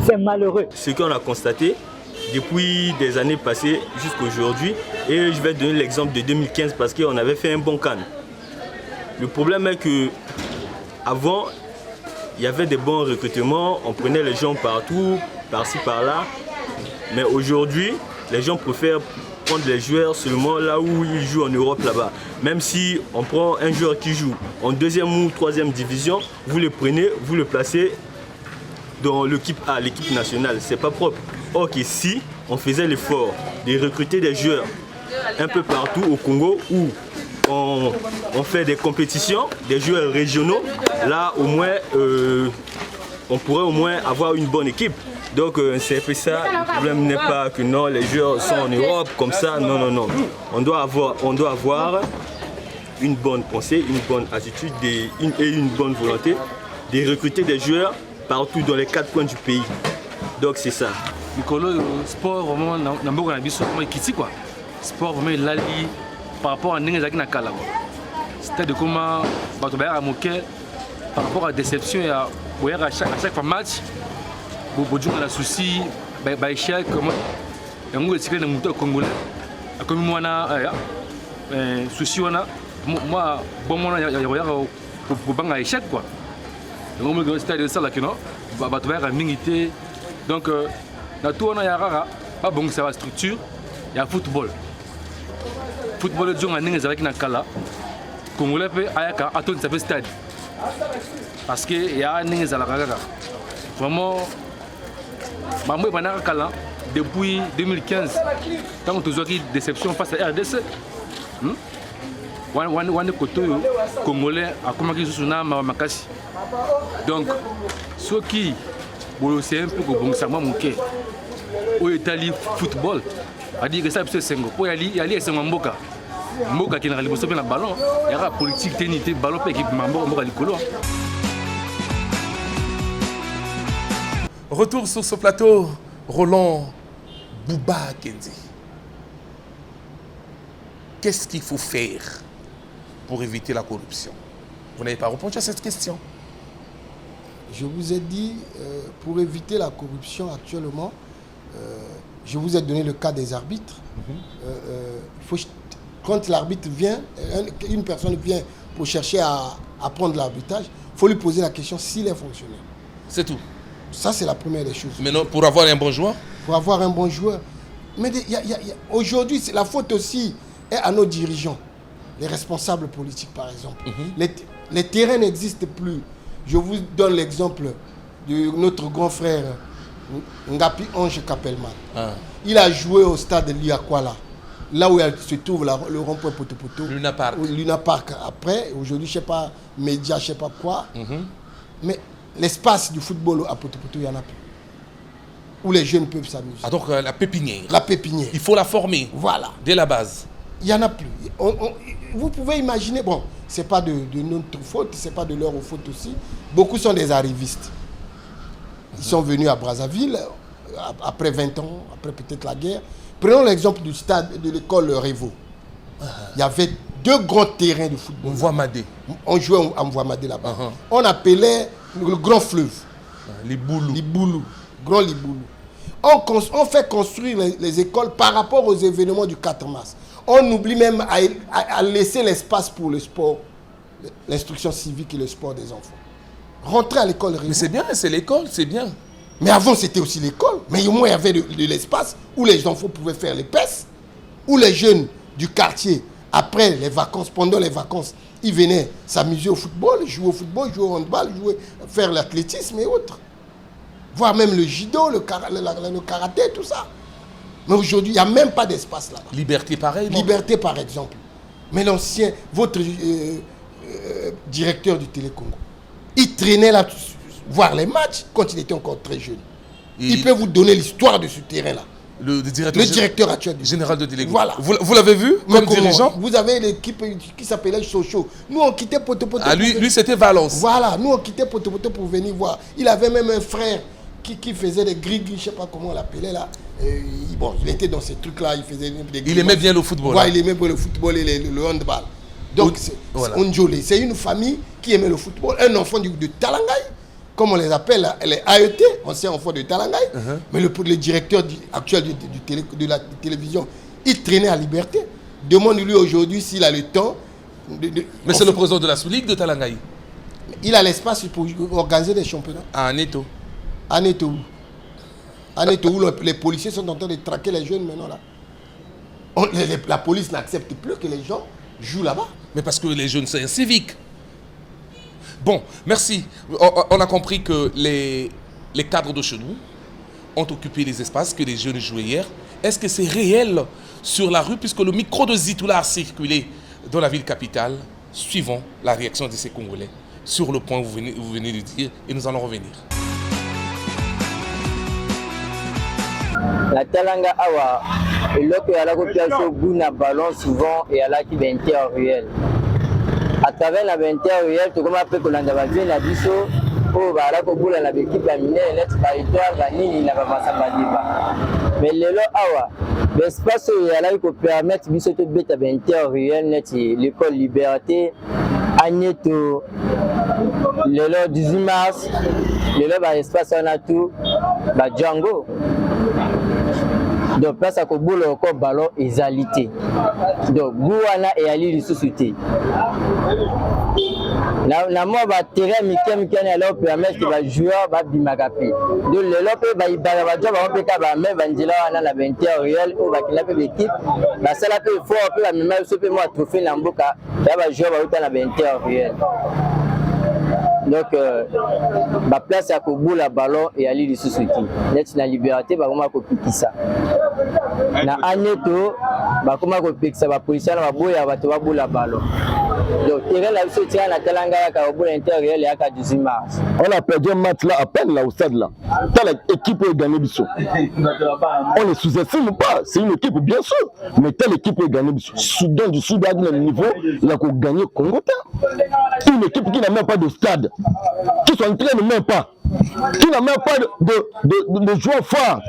C'est malheureux. Ce qu'on a constaté depuis des années passées jusqu'à aujourd'hui, et je vais donner l'exemple de 2015 parce qu'on avait fait un bon CAN. Le problème est que avant, il y avait des bons recrutements, on prenait les gens partout, par-ci par-là, mais aujourd'hui, les gens préfèrent prendre les joueurs seulement là où ils jouent en Europe là-bas. Même si on prend un joueur qui joue en 2e ou 3e division, vous le prenez, vous le placez dans l'équipe A, l'équipe nationale, c'est pas propre. Or qu'ici, on faisait l'effort de recruter des joueurs un peu partout au Congo où on fait des compétitions, des joueurs régionaux. Là, au moins, on pourrait au moins avoir une bonne équipe. Donc c'est un peu ça, le problème n'est pas que non, les joueurs sont en Europe comme ça, non, non, non. On doit avoir une bonne pensée, une bonne attitude et une bonne volonté de recruter des joueurs partout dans les 4 coins du pays. Donc c'est ça. Le sport vraiment n'a pas sport vraiment il a par rapport à Nengezaki Nakala. C'est-à-dire comment Batoubaya a moqué par rapport à la déception et à chaque fois match. Beaucoup de soucis, échec, comment le cycle de moto congolais. Comme moi, souci, moi, bon, moi, il y a un échec quoi. Donc, c'est ça là que non, Batoubaya a mingité. Donc, dans tout, on a pas bon, c'est la structure, il y a football. Football, il y a un avec Nakala. Congolais peut ayaka attendre ça fait stade. Parce que il y a un vraiment. Depuis 2015, quand on a eu une déception face à RDC, on a côté congolais a commencé à Makassi. Donc, ceux qui c'est un peu comme ça, manqué. Au Italie football, a dit que ça c'est Sengo. Pour y aller, c'est un Mboka. Mboka qui n'a pas le ballon, il y a la politique, ténité, ballon, équipe Mboka Licolo. Retour sur ce plateau, Roland Bouba Kendi. Qu'est-ce qu'il faut faire pour éviter la corruption? Vous n'avez pas répondu à cette question. Je vous ai dit, pour éviter la corruption actuellement, je vous ai donné le cas des arbitres. Quand l'arbitre vient, une personne vient pour chercher à prendre l'arbitrage, il faut lui poser la question s'il est fonctionnaire. C'est tout. Ça, c'est la première des choses. Mais non, pour avoir un bon joueur? Pour avoir un bon joueur. Mais aujourd'hui, la faute aussi est à nos dirigeants, les responsables politiques, par exemple. Les terrains n'existent plus. Je vous donne l'exemple de notre grand frère Ngapi Ange Kapelman. Il a joué au stade de Liakwala, là où se trouve le rond-point Poto-Poto. Luna Park. Luna Park. Après, aujourd'hui, je ne sais pas, médias, je ne sais pas quoi. Mais l'espace du football à Poto-Poto, il n'y en a plus. Où les jeunes peuvent s'amuser. Ah, donc la pépinière. La pépinière. Il faut la former. Voilà. Dès la base. Il n'y en a plus. Vous pouvez imaginer, bon, ce n'est pas de notre faute, ce n'est pas de leur faute aussi. Beaucoup sont des arrivistes. Ils sont venus à Brazzaville après 20 ans, après peut-être la guerre. Prenons l'exemple du stade de l'école Révo. Il y avait 2 grands terrains de football. Mvoamadé. On jouait à Mvoamadé là-bas. On appelait le grand fleuve. Liboulou. Liboulou. Grand Liboulou. On fait construire les écoles par rapport aux événements du 4 mars. On oublie même à laisser l'espace pour le sport, l'instruction civique et le sport des enfants. Rentrer à l'école. Mais c'est bien, c'est l'école, c'est bien. Mais avant, c'était aussi l'école. Mais au moins, il y avait de l'espace où les enfants pouvaient faire les PES, où les jeunes du quartier, après les vacances, pendant les vacances, ils venaient s'amuser au football, jouer au handball, faire l'athlétisme et autres. voire même le judo, le karaté, tout ça. Mais aujourd'hui, il n'y a même pas d'espace là-bas. Liberté pareil, non? Liberté par exemple. Mais l'ancien, votre directeur du Télécongo, il traînait là, voir les matchs quand il était encore très jeune. Il peut vous donner l'histoire de ce terrain-là. Le directeur actuel du général de Télécongo. Voilà. Vous l'avez vu comme dirigeant? Vous avez l'équipe qui s'appelait Sochaux. Nous, on quittait Poto-Poto. Ah, lui c'était Valence. Voilà, nous, on quittait Poto-Poto pour venir voir. Il avait même un frère qui faisait des gris, je ne sais pas comment on l'appelait là. Bon, il était dans ces trucs-là, il faisait des gris. Il aimait bien le football. Ouais, il aimait bien le football et le handball. Donc, c'est une famille qui aimait le football. Un enfant de Talangaï, comme on les appelle, les AET, anciens enfants de Talangaï. Mais le directeur actuel de la télévision, il traînait à Liberté. Demande-lui aujourd'hui s'il a le temps. Mais c'est le président de la Sous-Ligue de Talangaï. Il a l'espace pour organiser des championnats. À Neto. À Neto, où les policiers sont en train de traquer les jeunes maintenant là. La police n'accepte plus que les gens jouent là-bas. Mais parce que les jeunes, c'est un civique. Bon, merci. On a compris que les cadres de chez nous ont occupé les espaces que les jeunes jouaient hier. Est-ce que c'est réel sur la rue, puisque le micro de Zitoula a circulé dans la ville capitale, suivant la réaction de ces Congolais sur le point que vous venez de dire, et nous allons revenir. La Talanga Awa, et là que la copiation Bouna ballon souvent et à la qui réel. À travers la réel, tout comme après que l'on a vu la biso, oh bah la coboula la équipe a miné net par étoile, vanille, il n'a pas passé à débat. Mais le lot Awa, l'espace où il y a là qui peut permettre biso de bête à réel net, l'école Liberté, Agneto, le lot 18 mars, le lot bah espace on a tout, bah Django. Donc place à Koboula encore ballon égalité. Donc Gouana et Ali Lissousouté. Na moi va terrain Mikem alors permettre que les joueurs va bimagaper. Donc le lope va y job on peut pas même Vandila on a la 20h réel ou va kidnapper l'équipe. La salle peut fort un peu la même chose peut moi trophée Lamboka. Là va joueur va la 20h réel. Donc, la place à Koboula ballon et Ali Lissousouti. Net na liberté, va comment copier ça. Na Agneto, va comment copier ça. Va policier va boya va te va boula ballon. Donc, terrain la vie tient la Talanga ya Kaboula intérieur et à 18 mars. On a perdu un match là à peine là au stade là. T'as l'équipe est gagnée Bissau. On ne sous-estime pas, c'est une équipe bien sûr, mais telle équipe est gagnée Bissau. Soudan du Sud à un niveau, il a gagné Congo. Une équipe qui n'a même pas de stade, qui s'entraîne même pas, qui n'a même pas de joueurs forts.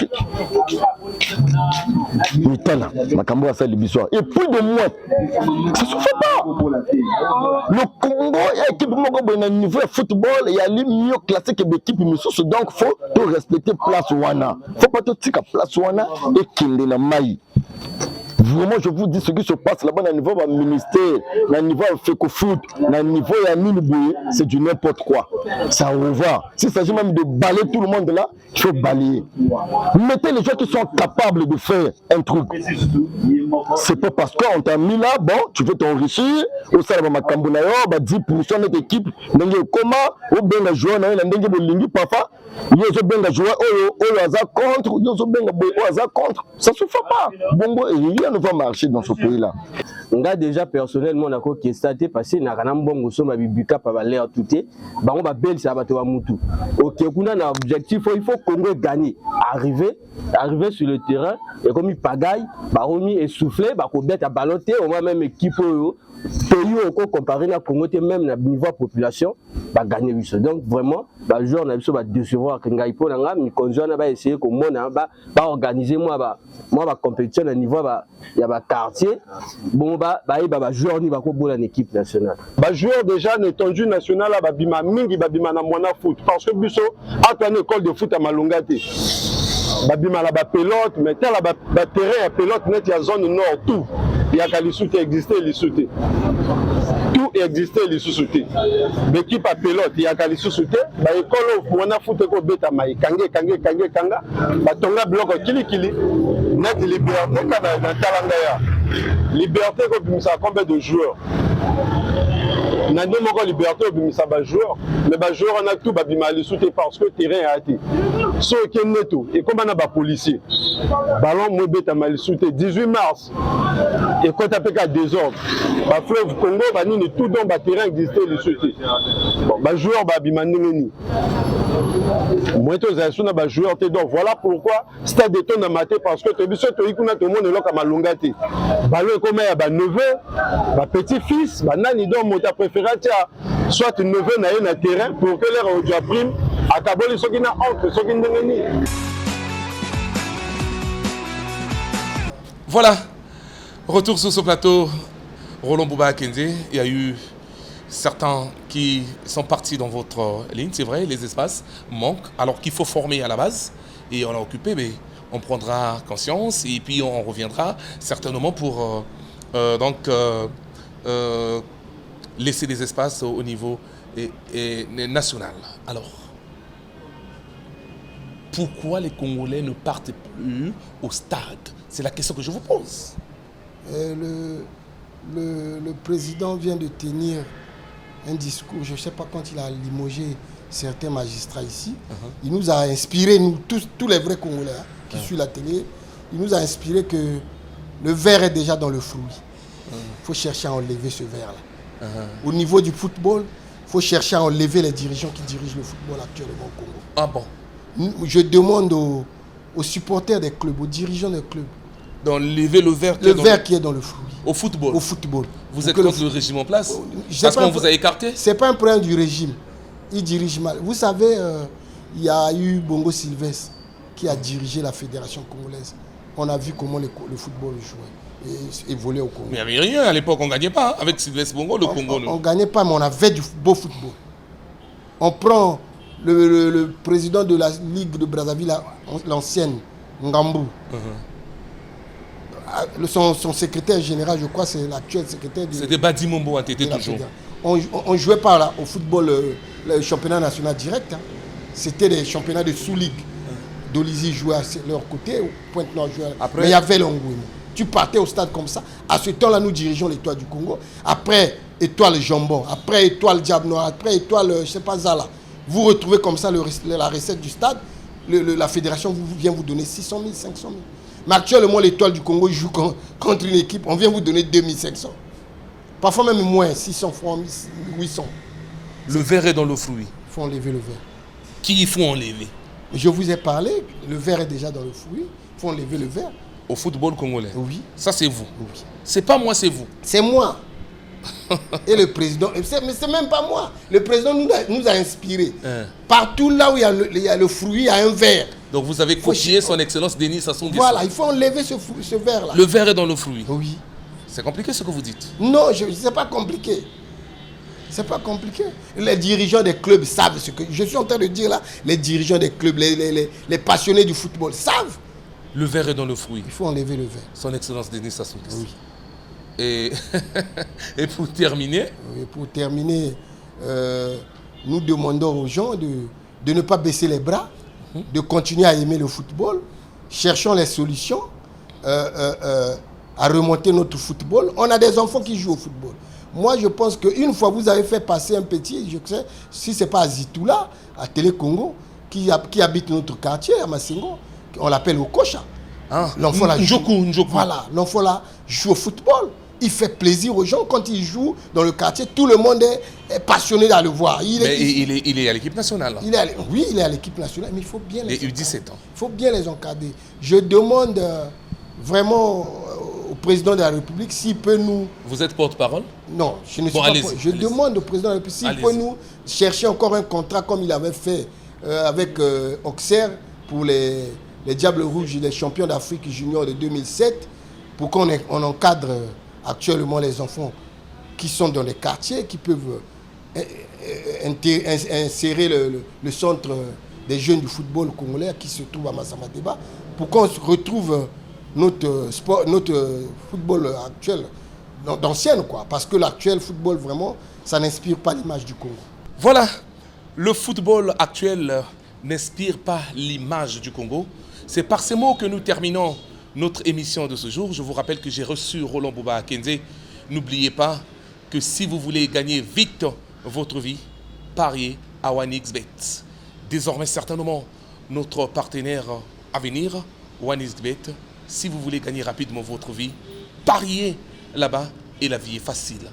Mitala, Makambo a ça le Bissau. Et plus de moi, ça ne suffit pas. Le Congo, il y a une équipe qui a un niveau de football, il y a les mieux classés que l'équipe Missous, donc il faut respecter place Wana. Il ne faut pas te tirer place Wana et qu'il est la maille. Vraiment, je vous dis ce qui se passe là-bas, au niveau du ministère, au niveau du FECOFOOT, au niveau de la Minuboué, c'est du n'importe quoi. Ça revoit. S'il s'agit même de balayer tout le monde là, il faut balayer. Mettez les gens qui sont capables de faire un truc. C'est pas parce qu'on t'a mis là, bon, tu veux t'enrichir, au salaire de Kambunayo, 10% de notre équipe, comment, ou bien les joueurs, parfois, il y a des joueurs, ça ne suffit pas. Bongo, rien ne va marcher dans ce pays-là. Nga déjà personnellement na ko constaté passé na kana mbongo so mabibika pa l'air touté bango ba bel ça ba to mutu. OK kuna na objectif il faut Congo gagner arriver sur le terrain et comme il pagaille ba remis essoufflé ba ko bête à baloter au moins même équipe pays au comparé na Congo même na niveau population ba gagner biso. Donc vraiment ba joueur na biso ba décevoir que ngai po na nga mi konzo na ba essayer ko mona ba organiser moi ba compétition à niveau ba ya ba quartier bon ba joueur ni ba ko bola équipe nationale. Ba joueur déjà l'étendue nationale ba bima mingi ba bima na mwana foot parce que biso à une école de foot à Malungati. Ba bima la ba pelote mais tel ba terrain à pelote net ya zone nord tout. Il y a qu'à l'issue exister l'issue. Tout existait l'issue. L'équipe à pilote, il y a qu'à l'issue. Bah école où on a foutu ko beta mai kanga. Bah tonga bloc kili. Net liberté kana na Talanga ya. Liberté ko bimisa combien de joueurs. na nde moko liberté obimisa bajoueur mais bajoueur wana tout babima lisusu te parce que terrain ya te so okende to ekoma na bapolicier ballon mo ebetama lisusu te 18 mars ekota mpe ka désordre bafleuve congo banini tout donc baterrain existe lisusu te bon bajoueur babima ndenge nini moi tozala so na bajoueur te donc voilà pourquoi stade etondama te parce que tobiso toyi kuna tomona eloko ya malonga te ballon ekoma ya baneveu bapetit fils banani donc moto apréféré atia soit neveu na ye na terrain pour que lere ozwa prime akaboli soki na entre soki ndenge nini. Voilà, retour sur ce plateau, Roland Bouba Akindé. Il y a eu certains qui sont partis dans votre ligne, c'est vrai, les espaces manquent, alors qu'il faut former à la base, et on a occupé, mais on prendra conscience, et puis on reviendra certainement pour laisser des espaces au niveau national. Alors, pourquoi les Congolais ne partent plus au stade? C'est la question que je vous pose. Le président vient de tenir un discours, je ne sais pas quand il a limogé certains magistrats ici. Il nous a inspiré, nous tous les vrais Congolais qui suivent la télé, il nous a inspiré que le verre est déjà dans le fruit. Il faut chercher à enlever ce verre-là. Au niveau du football, il faut chercher à enlever les dirigeants qui dirigent le football actuellement au Congo. Ah bon? Je demande aux supporters des clubs, aux dirigeants des clubs, d'enlever le verre qui est dans le fruit. Au football. Au football. Vous êtes contre le régime en place parce qu'on vous a écarté? C'est pas un problème du régime. Il dirige mal. Vous savez, il y a eu Bongo Sylvestre qui a dirigé la fédération congolaise. On a vu comment le football jouait et évoluait au Congo. Mais il n'y avait rien à l'époque, on ne gagnait pas. Avec Sylvestre Bongo, le Congo. On ne gagnait pas, mais on avait du beau football. On prend le président de la Ligue de Brazzaville, l'ancienne, Ngambou. Son secrétaire général, je crois, c'est l'actuel secrétaire. C'était Badi Mombo, entêté toujours. On ne jouait pas là, au football, le championnat national direct. Hein. C'était des championnats de sous-ligue. Dolizy jouait à leur côté, Pointe-Noire jouait. Après, mais il y avait l'Ongouimo. Tu partais au stade comme ça. À ce temps-là, nous dirigeons l'Étoile du Congo. Après, Étoile Jambon. Après, Étoile Diable Noir. Après, Étoile, je ne sais pas, Zala. Vous retrouvez comme ça la recette du stade. La fédération vient vous donner 600 000, 500 000. Mais actuellement, l'Étoile du Congo joue contre une équipe. On vient vous donner 2500. Parfois même moins, 600 francs, 800. Le verre est dans le fruit. Il faut enlever le verre. Qui il faut enlever? Je vous ai parlé, le verre est déjà dans le fruit. Il faut enlever le verre. Au football congolais? Oui. Ça, c'est vous? Oui. C'est pas moi, c'est vous? C'est moi. Et le président, mais c'est même pas moi. Le président nous a inspirés. Partout là où il y a le fruit, il y a un verre. Donc vous avez copié son excellence Denis Sassou Nguesso. Voilà, il faut enlever ce verre-là. Le verre est dans le fruit? Oui. C'est compliqué ce que vous dites? Non, c'est pas compliqué. C'est pas compliqué. Les dirigeants des clubs savent ce que je suis en train de dire là. Les dirigeants des clubs, les passionnés du football savent. Le verre est dans le fruit. Il faut enlever le verre. Son excellence Denis Sassou Nguesso. Oui. Et pour terminer, nous demandons aux gens de ne pas baisser les bras, de continuer à aimer le football. Cherchons les solutions à remonter notre football. On a des enfants qui jouent au football. Moi, je pense qu'une fois vous avez fait passer un petit, je sais, si ce n'est pas à Zitoula, à Télé Congo, qui habite notre quartier, à Massingo, on l'appelle Okocha. L'enfant là joue. Voilà, l'enfant là joue au football. Il fait plaisir aux gens quand il joue dans le quartier. Tout le monde est passionné d'aller le voir. Il est à l'équipe nationale. Oui, il est à l'équipe nationale, mais il faut bien les encadrer. 17 ans. Il faut bien les encadrer. Je demande vraiment au président de la République s'il peut nous... Vous êtes porte-parole? Non, je ne suis pas. Je demande au président de la République s'il peut nous chercher encore un contrat comme il avait fait avec Auxerre pour les Diables Rouges, les champions d'Afrique junior de 2007, pour qu'on encadre actuellement les enfants qui sont dans les quartiers, qui peuvent insérer le centre des jeunes du football congolais qui se trouve à Massamadeba, pour qu'on retrouve notre football actuel, d'ancienne quoi, parce que l'actuel football vraiment, ça n'inspire pas l'image du Congo. Voilà, le football actuel n'inspire pas l'image du Congo. C'est par ces mots que nous terminons notre émission de ce jour. Je vous rappelle que j'ai reçu Roland Bouba Akindé. N'oubliez pas que si vous voulez gagner vite vite votre vie, pariez à OneXBet. Désormais, certainement, notre partenaire à venir, OneXBet. Si vous voulez gagner rapidement votre vie, pariez là-bas et la vie est facile.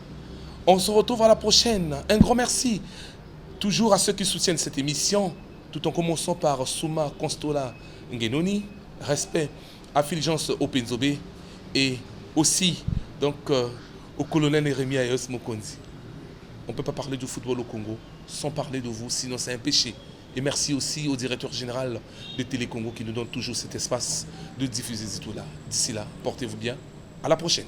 On se retrouve à la prochaine. Un grand merci toujours à ceux qui soutiennent cette émission, tout en commençant par Souma Constola Ngenoni, respect à Fulgence Openzobe et aussi donc, au colonel Nérémie Ayos Mokonzi. On ne peut pas parler du football au Congo sans parler de vous, sinon c'est un péché. Et merci aussi au directeur général de Télé Congo qui nous donne toujours cet espace de diffuser ces tout-là. D'ici là, portez-vous bien. À la prochaine.